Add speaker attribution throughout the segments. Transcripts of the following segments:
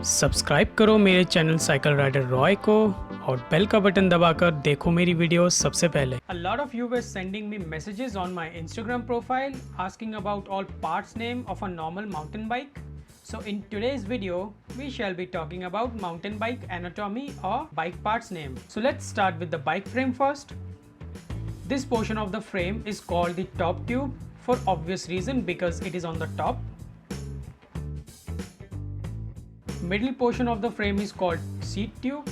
Speaker 1: Subscribe करो मेरे channel cycle rider Roy को और बेल का बटन दबाकर देखो मेरी वीडियो सबसे पहले। A lot of you were sending me messages on my Instagram profile asking about all parts name of a normal mountain bike. So in today's video, we shall be talking about mountain bike anatomy or bike parts name. So let's start with the bike frame first. This portion of the frame is called the top tube for obvious reason because it is on the top. Middle portion of the frame is called seat tube.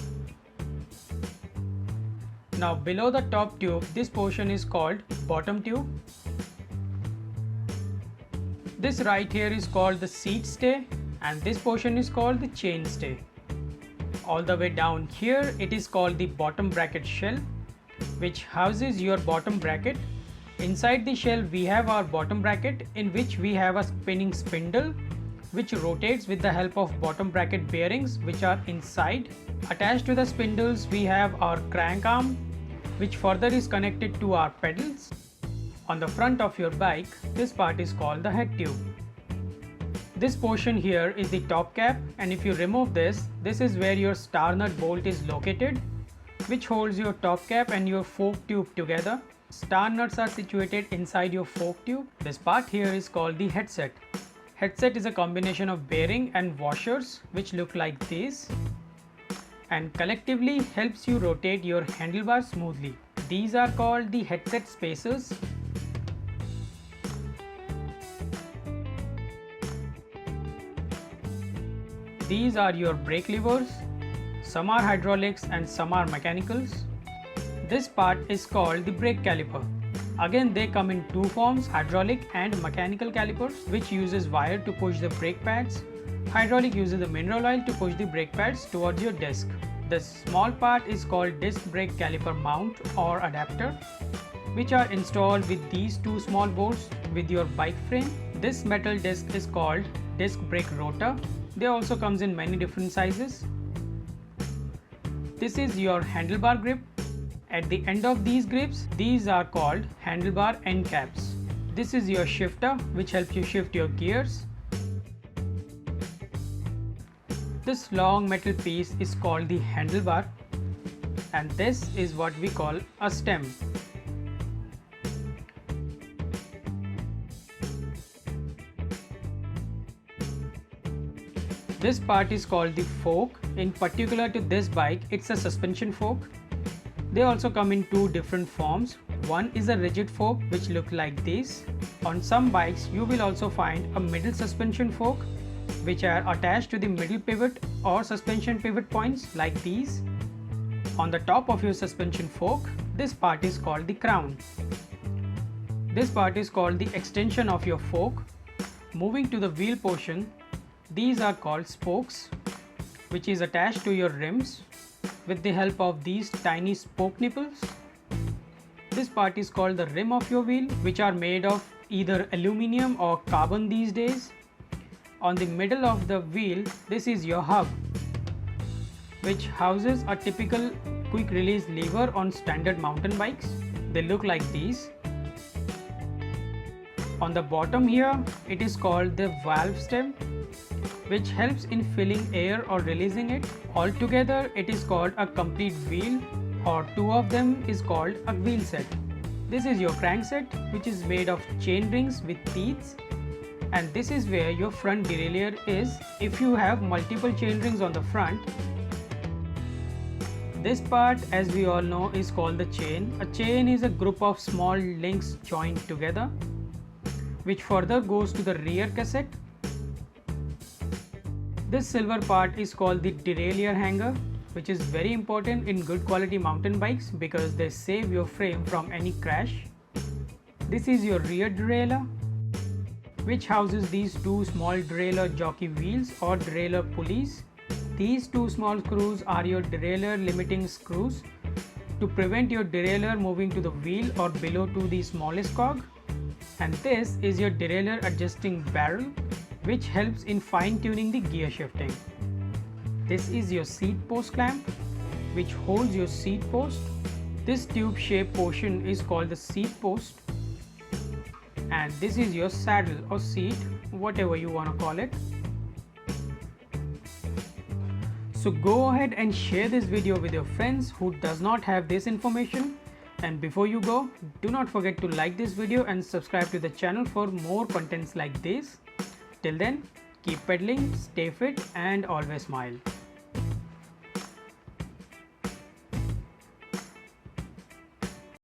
Speaker 1: Now below the top tube, this portion is called bottom tube. This right here is called the seat stay and this portion is called the chain stay. All the way down here it is called the bottom bracket shell, which houses your bottom bracket. Inside the shell we have our bottom bracket, in which we have a spinning spindle which rotates with the help of bottom bracket bearings which are inside. Attached to the spindles we have our crank arm, which further is connected to our pedals. On the front of your bike, this part is called the head tube. This portion here is the top cap, and if you remove this is where your star nut bolt is located, which holds your top cap and your fork tube together. Star nuts are situated inside your fork tube. This part here is called the headset. Headset is a combination of bearing and washers which look like this and collectively helps you rotate your handlebars smoothly. These are called the headset spacers. These are your brake levers. Some are hydraulics and some are mechanicals. This part is called the brake caliper. Again, they come in two forms, hydraulic and mechanical calipers, which uses wire to push the brake pads. Hydraulic uses the mineral oil to push the brake pads towards your disc. The small part is called disc brake caliper mount or adapter, which are installed with these two small bolts with your bike frame. This metal disc is called disc brake rotor. They also comes in many different sizes. This is your handlebar grip. At the end of these grips, these are called handlebar end caps. This is your shifter, which helps you shift your gears. This long metal piece is called the handlebar, and this is what we call a stem. This part is called the fork. In particular to this bike, it's a suspension fork. They also come in two different forms. One is a rigid fork which look like this. On some bikes you will also find a middle suspension fork which are attached to the middle pivot or suspension pivot points like these. On the top of your suspension fork, this part is called the crown. This part is called the extension of your fork. Moving to the wheel portion, these are called spokes, which is attached to your rims with the help of these tiny spoke nipples. This part is called the rim of your wheel, which are made of either aluminum or carbon these days. On the middle of the wheel, this is your hub, which houses a typical quick release lever on standard mountain bikes. They look like these. On the bottom here, it is called the valve stem, which helps in filling air or releasing it. Altogether, it is called a complete wheel, or two of them is called a wheel set. This is your crankset, which is made of chain rings with teeth, and this is where your front derailleur is if you have multiple chain rings on the front. This part, as we all know, is called the chain. A chain is a group of small links joined together, which further goes to the rear cassette. This silver part is called the derailleur hanger, which is very important in good quality mountain bikes because they save your frame from any crash. This is your rear derailleur, which houses these two small derailleur jockey wheels or derailleur pulleys. These two small screws are your derailleur limiting screws to prevent your derailleur moving to the wheel or below to the smallest cog. And this is your derailleur adjusting barrel, which helps in fine-tuning the gear shifting. This is your seat post clamp, which holds your seat post. This tube-shaped portion is called the seat post, and this is your saddle or seat, whatever you want to call it. So go ahead and share this video with your friends who does not have this information. And before you go, do not forget to like this video and subscribe to the channel for more contents like this. Till then, keep pedaling, stay fit and always smile.